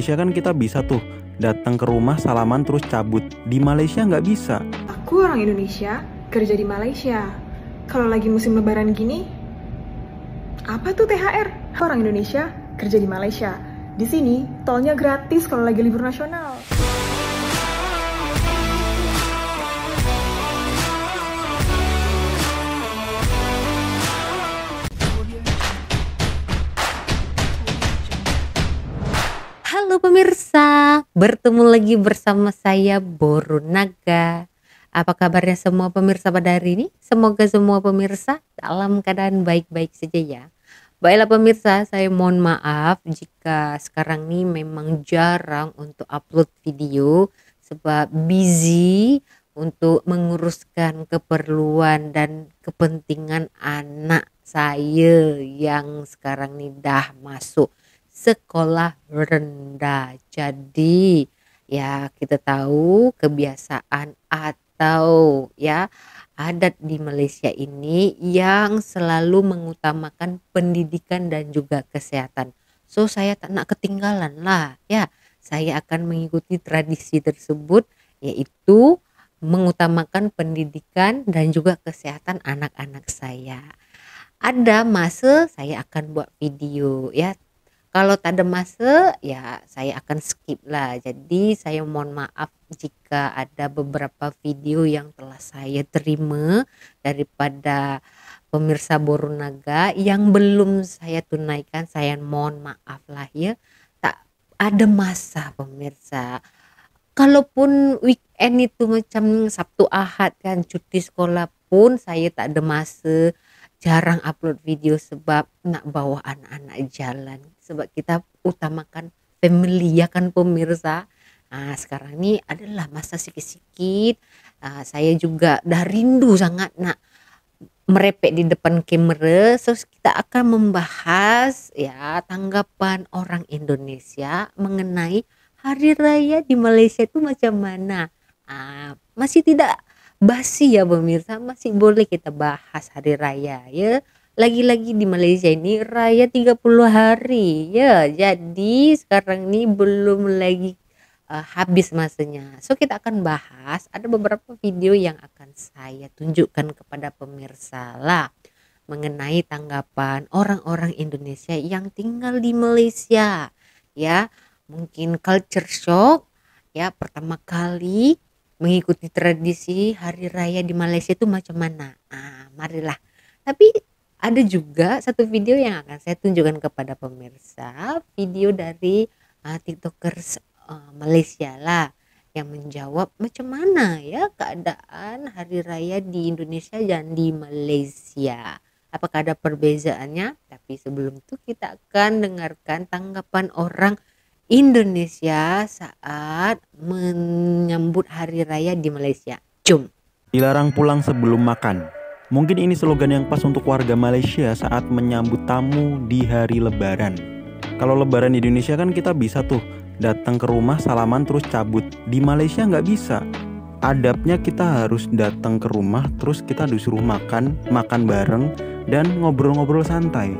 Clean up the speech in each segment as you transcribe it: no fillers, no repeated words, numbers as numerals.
Indonesia kan kita bisa tuh datang ke rumah salaman terus cabut. Di Malaysia nggak bisa. Aku orang Indonesia, kerja di Malaysia. Kalau lagi musim lebaran gini, apa tuh THR? Orang Indonesia, kerja di Malaysia. Di sini, tolnya gratis kalau lagi libur nasional. Halo pemirsa, bertemu lagi bersama saya Borunaga. Apa kabarnya semua pemirsa pada hari ini? Semoga semua pemirsa dalam keadaan baik-baik saja ya. Baiklah pemirsa, saya mohon maaf jika sekarang ini memang jarang untuk upload video sebab busy untuk menguruskan keperluan dan kepentingan anak saya yang sekarang ini dah masuk sekolah rendah. Jadi ya kita tahu kebiasaan atau ya adat di Malaysia ini yang selalu mengutamakan pendidikan dan juga kesehatan. So saya tak nak ketinggalan lah ya. Saya akan mengikuti tradisi tersebut, yaitu mengutamakan pendidikan dan juga kesehatan anak-anak saya. Ada masa saya akan buat video ya. Kalau tak ada masa ya saya akan skip lah. Jadi saya mohon maaf jika ada beberapa video yang telah saya terima daripada pemirsa Borunaga yang belum saya tunaikan. Saya mohon maaf lah ya. Tak ada masa pemirsa. Kalaupun weekend itu macam Sabtu Ahad kan cuti sekolah pun saya tak ada masa. Jarang upload video sebab nak bawa anak-anak jalan. Sebab kita utamakan family ya kan pemirsa. Nah, sekarang ini adalah masa sikit-sikit. Saya juga dah rindu sangat nak merepek di depan kamera. So kita akan membahas ya tanggapan orang Indonesia mengenai hari raya di Malaysia itu macam mana. Masih tidak basi ya pemirsa, masih boleh kita bahas hari raya ya. Lagi-lagi di Malaysia ini raya 30 hari ya. Jadi sekarang ini belum lagi habis masanya. So kita akan bahas, ada beberapa video yang akan saya tunjukkan kepada pemirsa lah mengenai tanggapan orang-orang Indonesia yang tinggal di Malaysia ya. Mungkin culture shock ya, pertama kali mengikuti tradisi hari raya di Malaysia itu macam mana. Marilah. Tapi ada juga satu video yang akan saya tunjukkan kepada pemirsa, video dari tiktokers Malaysia lah yang menjawab macam mana ya keadaan hari raya di Indonesia dan di Malaysia. Apakah ada perbezaannya? Tapi sebelum itu kita akan dengarkan tanggapan orang Indonesia saat menyambut hari raya di Malaysia. Jom. Dilarang pulang sebelum makan. Mungkin ini slogan yang pas untuk warga Malaysia saat menyambut tamu di hari lebaran. Kalau lebaran di Indonesia kan kita bisa tuh datang ke rumah salaman terus cabut. Di Malaysia nggak bisa. Adabnya kita harus datang ke rumah terus kita disuruh makan bareng dan ngobrol-ngobrol santai.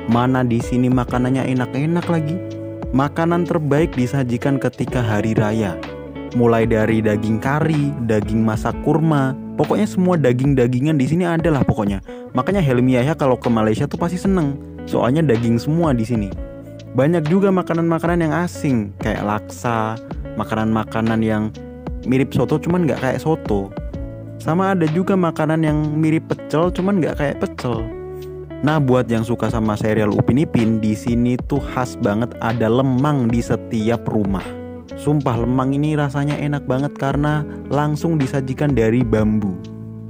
Mana di sini makanannya enak-enak lagi. Makanan terbaik disajikan ketika hari raya. Mulai dari daging kari, daging masak kurma, pokoknya semua daging-dagingan di sini adalah pokoknya. Makanya Helmi Yahya kalau ke Malaysia tuh pasti seneng, soalnya daging semua di sini. Banyak juga makanan-makanan yang asing, kayak laksa, makanan-makanan yang mirip soto cuman nggak kayak soto. Sama ada juga makanan yang mirip pecel cuman nggak kayak pecel. Nah, buat yang suka sama serial Upin Ipin, di sini tuh khas banget ada lemang di setiap rumah. Sumpah lemang ini rasanya enak banget karena langsung disajikan dari bambu.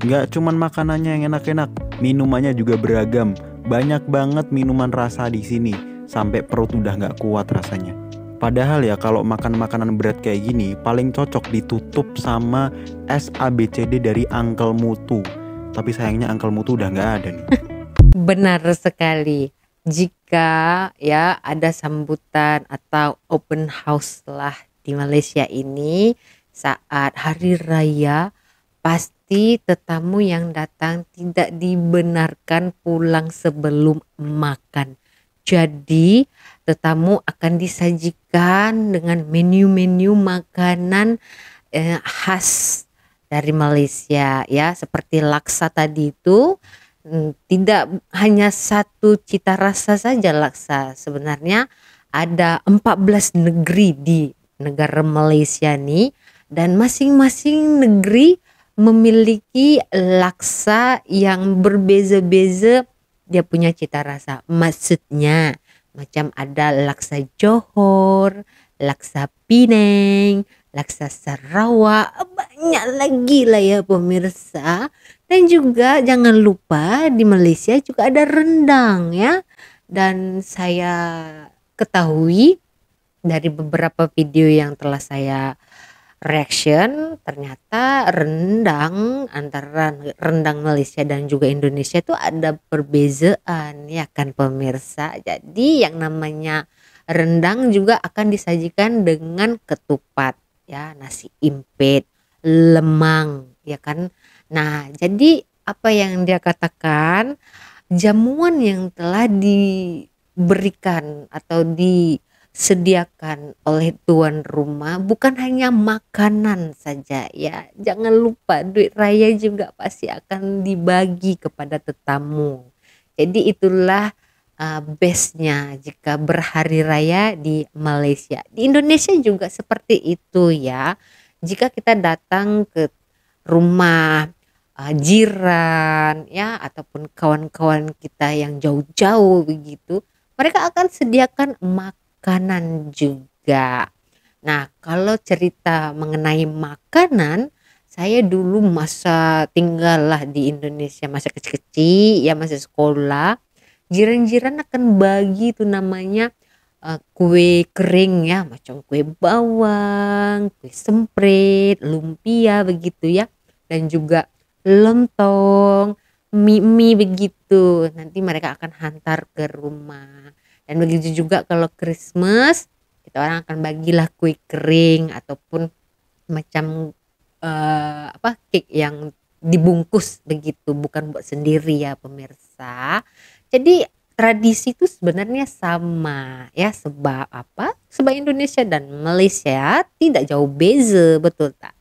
Nggak cuman makanannya yang enak-enak, minumannya juga beragam. Banyak banget minuman rasa di sini, sampai perut udah nggak kuat rasanya. Padahal ya kalau makan makanan berat kayak gini, paling cocok ditutup sama es ABCD dari Uncle Mutu. Tapi sayangnya Uncle Mutu udah nggak ada nih. Benar sekali. Jika ya ada sambutan atau open house lah di Malaysia ini saat hari raya, pasti tetamu yang datang tidak dibenarkan pulang sebelum makan. Jadi tetamu akan disajikan dengan menu-menu makanan khas dari Malaysia ya, seperti laksa tadi itu. Tidak hanya satu cita rasa saja laksa, sebenarnya ada 14 negeri di negara Malaysia nih, dan masing-masing negeri memiliki laksa yang berbeza-beza, dia punya cita rasa. Maksudnya macam ada laksa Johor, laksa Penang, laksa Sarawak, banyak lagi lah ya pemirsa. Dan juga jangan lupa di Malaysia juga ada rendang ya. Dan saya ketahui dari beberapa video yang telah saya reaction, ternyata rendang antara rendang Malaysia dan juga Indonesia itu ada perbezaan ya kan pemirsa. Jadi yang namanya rendang juga akan disajikan dengan ketupat ya, nasi impit, lemang ya kan. Nah, jadi apa yang dia katakan, jamuan yang telah diberikan atau disediakan oleh tuan rumah bukan hanya makanan saja ya. Jangan lupa duit raya juga pasti akan dibagi kepada tetamu. Jadi itulah bestnya jika berhari raya di Malaysia. Di Indonesia juga seperti itu ya. Jika kita datang ke rumah jiran ya, ataupun kawan-kawan kita yang jauh-jauh begitu, mereka akan sediakan makanan juga. Nah, kalau cerita mengenai makanan, saya dulu masa tinggal lah di Indonesia, masa kecil-kecil ya, masa sekolah, jiran-jiran akan bagi itu namanya kue kering ya, macam kue bawang, kue semprit, lumpia begitu ya, dan juga lontong, mie begitu. Nanti mereka akan hantar ke rumah. Dan begitu juga kalau Christmas, kita orang akan bagilah kue kering ataupun macam cake yang dibungkus begitu, bukan buat sendiri ya pemirsa. Jadi tradisi itu sebenarnya sama ya, sebab apa? Sebab Indonesia dan Malaysia tidak jauh beza, betul tak?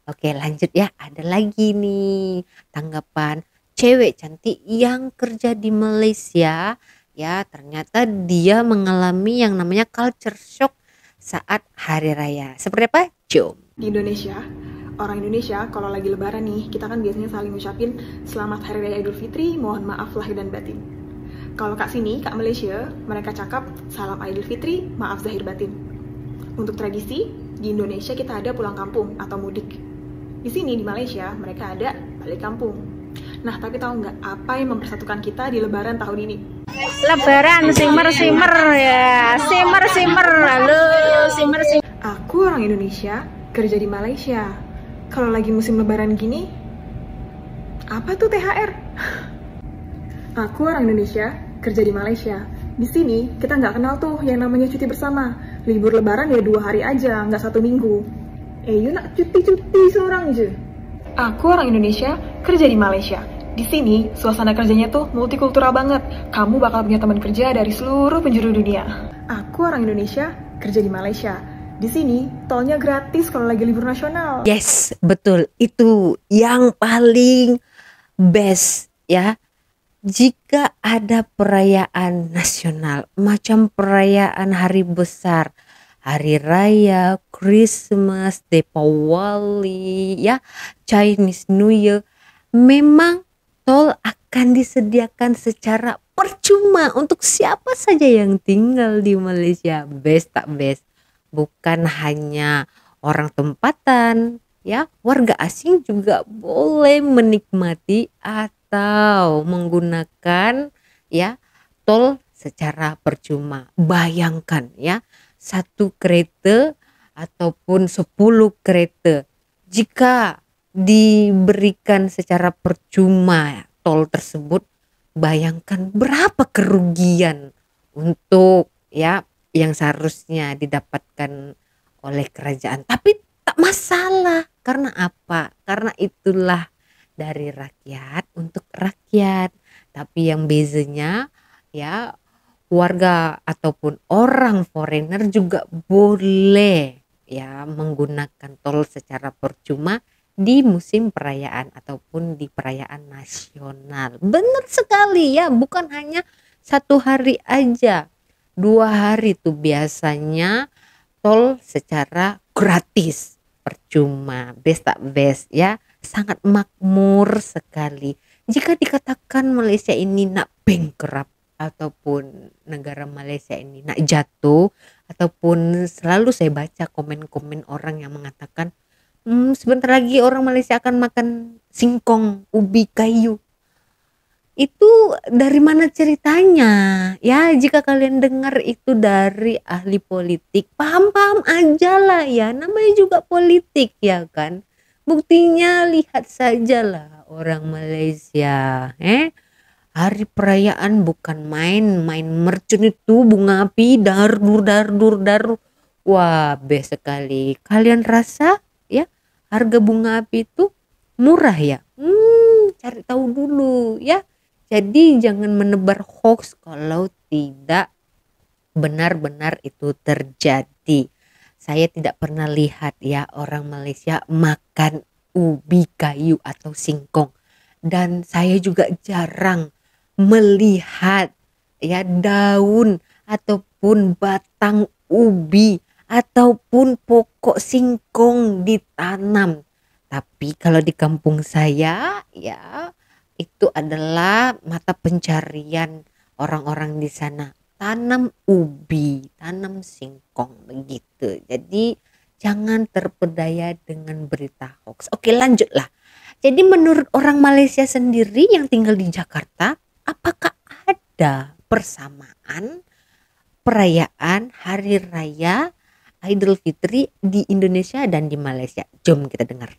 Oke lanjut ya, ada lagi nih tanggapan cewek cantik yang kerja di Malaysia ya, ternyata dia mengalami yang namanya culture shock saat hari raya. Seperti apa? Jom. Di Indonesia, orang Indonesia kalau lagi lebaran nih, kita kan biasanya saling ngucapin selamat hari raya Idul Fitri, mohon maaf lahir dan batin. Kalau kak Malaysia, mereka cakap salam Idul Fitri, maaf zahir batin. Untuk tradisi, di Indonesia kita ada pulang kampung atau mudik. Di sini di Malaysia mereka ada balik kampung. Nah, tapi tahu nggak apa yang mempersatukan kita di Lebaran tahun ini? Lebaran simmer ya, simmer, halo simmer. Aku orang Indonesia kerja di Malaysia. Kalau lagi musim Lebaran gini, apa tuh THR? Aku orang Indonesia kerja di Malaysia. Di sini kita nggak kenal tuh yang namanya cuti bersama. Libur Lebaran ya 2 hari aja, nggak 1 minggu. You nak cuti seorang aja. Aku orang Indonesia kerja di Malaysia. Di sini suasana kerjanya tuh multikultural banget. Kamu bakal punya teman kerja dari seluruh penjuru dunia. Aku orang Indonesia kerja di Malaysia. Di sini tolnya gratis kalau lagi libur nasional. Yes, betul. Itu yang paling best ya. Jika ada perayaan nasional, macam perayaan hari besar, hari raya, Christmas, Deepawali, ya, Chinese New Year, memang tol akan disediakan secara percuma untuk siapa saja yang tinggal di Malaysia. Best tak best? Bukan hanya orang tempatan, ya, warga asing juga boleh menikmati atau menggunakan ya tol secara percuma. Bayangkan ya, 1 kereta ataupun 10 kereta jika diberikan secara percuma tol tersebut, bayangkan berapa kerugian untuk ya yang seharusnya didapatkan oleh kerajaan. Tapi tak masalah, karena apa? Karena itulah dari rakyat untuk rakyat. Tapi yang bezanya ya, warga ataupun orang foreigner juga boleh ya menggunakan tol secara percuma di musim perayaan ataupun di perayaan nasional. Benar sekali ya, bukan hanya 1 hari aja, 2 hari tuh biasanya tol secara gratis, percuma, best tak best ya, sangat makmur sekali. Jika dikatakan Malaysia ini nak bankrupt ataupun negara Malaysia ini nak jatuh, ataupun selalu saya baca komen-komen orang yang mengatakan sebentar lagi orang Malaysia akan makan singkong, ubi kayu. Itu dari mana ceritanya? Ya, jika kalian dengar itu dari ahli politik, paham-paham aja lah ya. Namanya juga politik ya kan. Buktinya lihat sajalah orang Malaysia. Hari perayaan bukan main mercun itu bunga api dardur. Wah, best sekali. Kalian rasa ya harga bunga api itu murah ya? Cari tahu dulu ya. Jadi jangan menebar hoax kalau tidak benar-benar itu terjadi. Saya tidak pernah lihat ya orang Malaysia makan ubi kayu atau singkong. Dan saya juga jarang melihat ya daun ataupun batang ubi ataupun pokok singkong ditanam. Tapi kalau di kampung saya ya itu adalah mata pencarian orang-orang di sana. Tanam ubi, tanam singkong begitu. Jadi jangan terpedaya dengan berita hoax. Oke, lanjutlah. Jadi menurut orang Malaysia sendiri yang tinggal di Jakarta, apakah ada persamaan perayaan Hari Raya Idul Fitri di Indonesia dan di Malaysia? Jom kita dengar.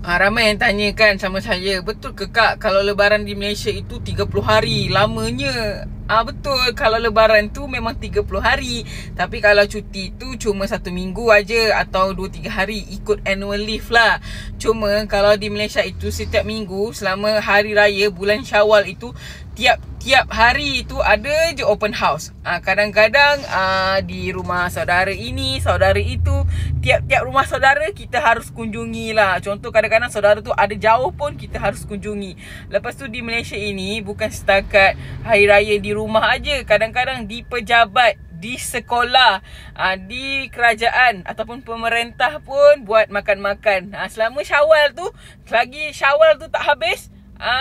Ramai yang tanyakan sama saya, betul ke Kak kalau lebaran di Malaysia itu 30 hari lamanya? Betul, kalau lebaran tu memang 30 hari. Tapi kalau cuti tu cuma 1 minggu aja atau 2-3 hari, ikut annual leave lah. Cuma kalau di Malaysia itu setiap minggu selama hari raya bulan Syawal itu tiap hari itu ada je open house. Kadang-kadang di rumah saudara ini, saudara itu, tiap-tiap rumah saudara kita harus kunjungi lah. Contoh kadang-kadang saudara tu ada jauh pun kita harus kunjungi. Lepas tu di Malaysia ini bukan setakat hari raya di rumah aja, kadang-kadang di pejabat, di sekolah, di kerajaan ataupun pemerintah pun buat makan-makan. Selama Syawal tu, selagi Syawal tu tak habis,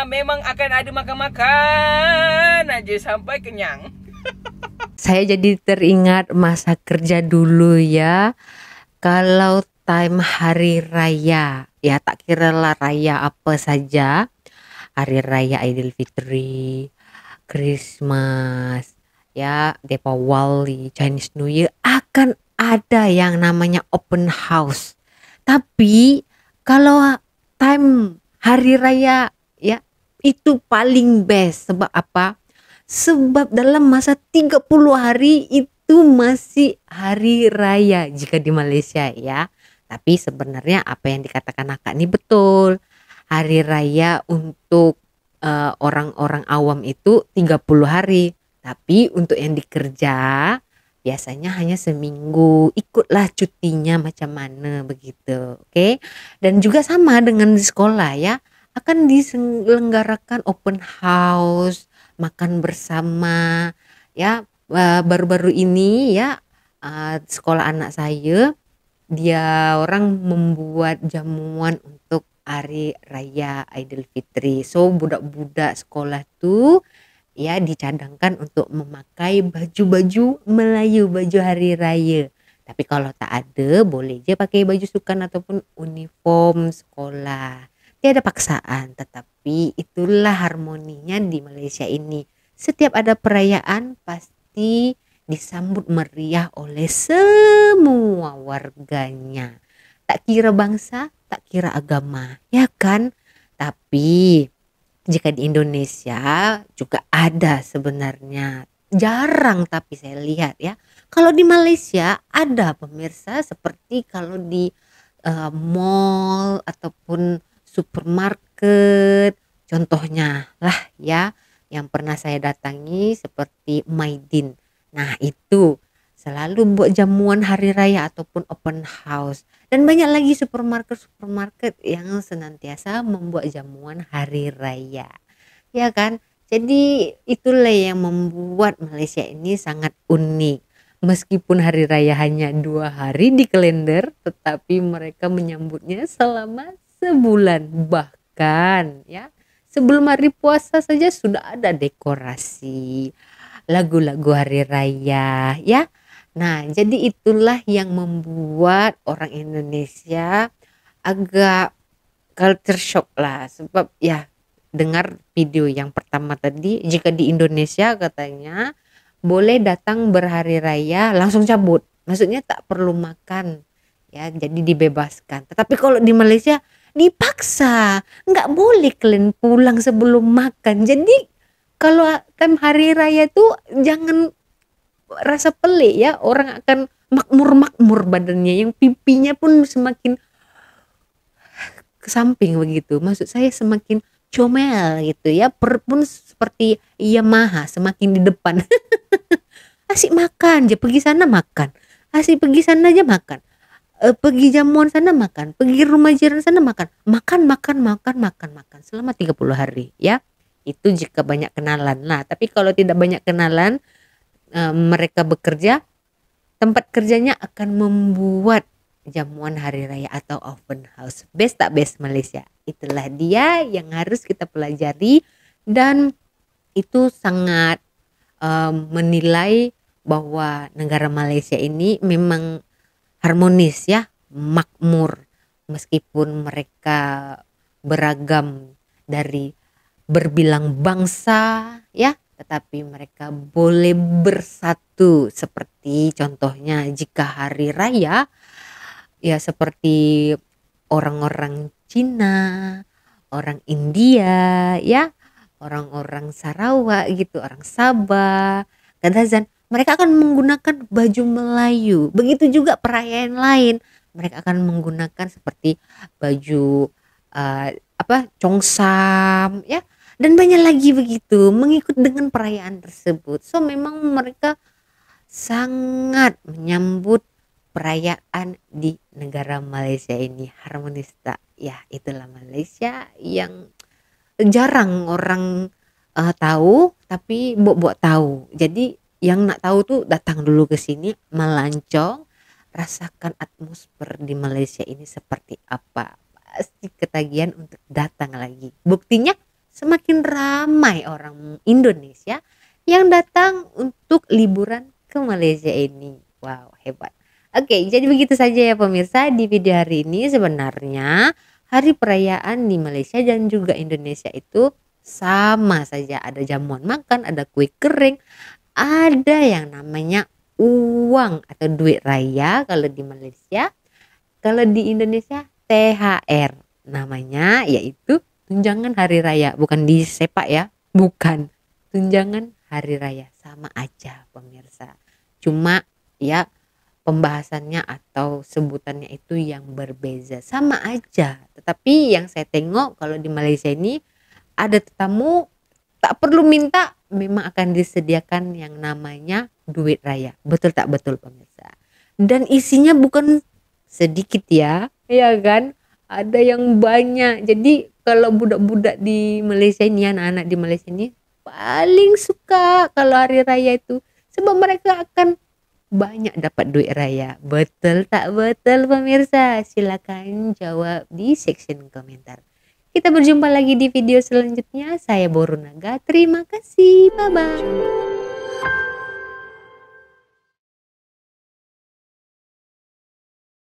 memang akan ada makan-makan aja sampai kenyang. Saya jadi teringat masa kerja dulu ya. Kalau time hari raya, ya tak kira lah raya apa saja. Hari raya Idul Fitri, Christmas, ya Deepawali, Chinese New Year akan ada yang namanya open house. Tapi kalau time hari raya ya itu paling best. Sebab apa? Sebab dalam masa 30 hari itu masih hari raya jika di Malaysia ya. Tapi sebenarnya apa yang dikatakan Akak ini betul. Hari raya untuk orang-orang awam itu 30 hari. Tapi untuk yang dikerja biasanya hanya seminggu. Ikutlah cutinya macam mana begitu. Oke. Dan juga sama dengan di sekolah ya. Akan diselenggarakan open house, makan bersama ya. Baru-baru ini ya sekolah anak saya dia orang membuat jamuan untuk hari raya Idul Fitri. So budak-budak sekolah tu ya dicadangkan untuk memakai baju-baju Melayu, baju hari raya. Tapi kalau tak ada boleh je pakai baju sukan ataupun uniform sekolah. Tiada paksaan, tetapi itulah harmoninya di Malaysia ini. Setiap ada perayaan pasti disambut meriah oleh semua warganya. Tak kira bangsa, tak kira agama, ya kan? Tapi jika di Indonesia juga ada sebenarnya. Jarang tapi saya lihat ya. Kalau di Malaysia ada pemirsa seperti kalau di mall ataupun supermarket contohnya lah ya. yang pernah saya datangi seperti Maidin. Nah itu selalu buat jamuan hari raya ataupun open house. Dan banyak lagi supermarket yang senantiasa membuat jamuan hari raya. Ya kan? Jadi itulah yang membuat Malaysia ini sangat unik. Meskipun hari raya hanya 2 hari di kalender, tetapi mereka menyambutnya selama sebulan. Bahkan ya, sebelum hari puasa saja sudah ada dekorasi, lagu-lagu hari raya ya. Nah, jadi itulah yang membuat orang Indonesia agak culture shock lah, sebab ya dengar video yang pertama tadi, jika di Indonesia katanya boleh datang berhari raya langsung cabut, maksudnya tak perlu makan ya, jadi dibebaskan. Tetapi kalau di Malaysia dipaksa, nggak boleh kalian pulang sebelum makan. Jadi kalau time hari raya tuh jangan rasa pelik ya, orang akan makmur badannya, yang pipinya pun semakin ke samping begitu, maksud saya semakin comel gitu ya, perut pun seperti Yamaha semakin di depan. Asik makan aja, pergi sana makan, asik pergi sana aja makan, pergi jamuan sana makan, pergi rumah jiran sana makan selama 30 hari ya. Itu jika banyak kenalan lah, tapi kalau tidak banyak kenalan, mereka bekerja, tempat kerjanya akan membuat jamuan hari raya atau open house. Best tak best Malaysia? Itulah dia yang harus kita pelajari, dan itu sangat menilai bahwa negara Malaysia ini memang harmonis ya, makmur, meskipun mereka beragam dari berbilang bangsa ya, tetapi mereka boleh bersatu. Seperti contohnya jika hari raya ya, seperti orang-orang Cina, orang India ya, orang-orang Sarawak gitu, orang Sabah, Kadazan, mereka akan menggunakan baju Melayu. Begitu juga perayaan lain, mereka akan menggunakan seperti baju congsam ya, dan banyak lagi begitu, mengikut dengan perayaan tersebut. So memang mereka sangat menyambut perayaan di negara Malaysia ini harmonis tak? Ya itulah Malaysia yang jarang orang tahu, tapi buat tahu. Jadi yang nak tahu tuh datang dulu ke sini, melancong, rasakan atmosfer di Malaysia ini seperti apa. Pasti ketagihan untuk datang lagi. Buktinya semakin ramai orang Indonesia yang datang untuk liburan ke Malaysia ini. Wow, hebat. Oke, jadi begitu saja ya pemirsa di video hari ini. Sebenarnya hari perayaan di Malaysia dan juga Indonesia itu sama saja. Ada jamuan makan, ada kue kering, ada yang namanya uang atau duit raya kalau di Malaysia. Kalau di Indonesia THR namanya, yaitu tunjangan hari raya. Bukan disepak ya, bukan, tunjangan hari raya. Sama aja pemirsa, cuma ya pembahasannya atau sebutannya itu yang berbeza, sama aja. Tetapi yang saya tengok kalau di Malaysia ini ada tetamu tak perlu minta, memang akan disediakan yang namanya duit raya. Betul tak betul pemirsa? Dan isinya bukan sedikit ya kan? Ada yang banyak. Jadi kalau budak-budak di Malaysia ini, anak-anak di Malaysia ini paling suka kalau hari raya itu, sebab mereka akan banyak dapat duit raya. Betul tak betul pemirsa? Silakan jawab di section komentar. Kita berjumpa lagi di video selanjutnya. Saya Borunaga. Terima kasih. Bye-bye.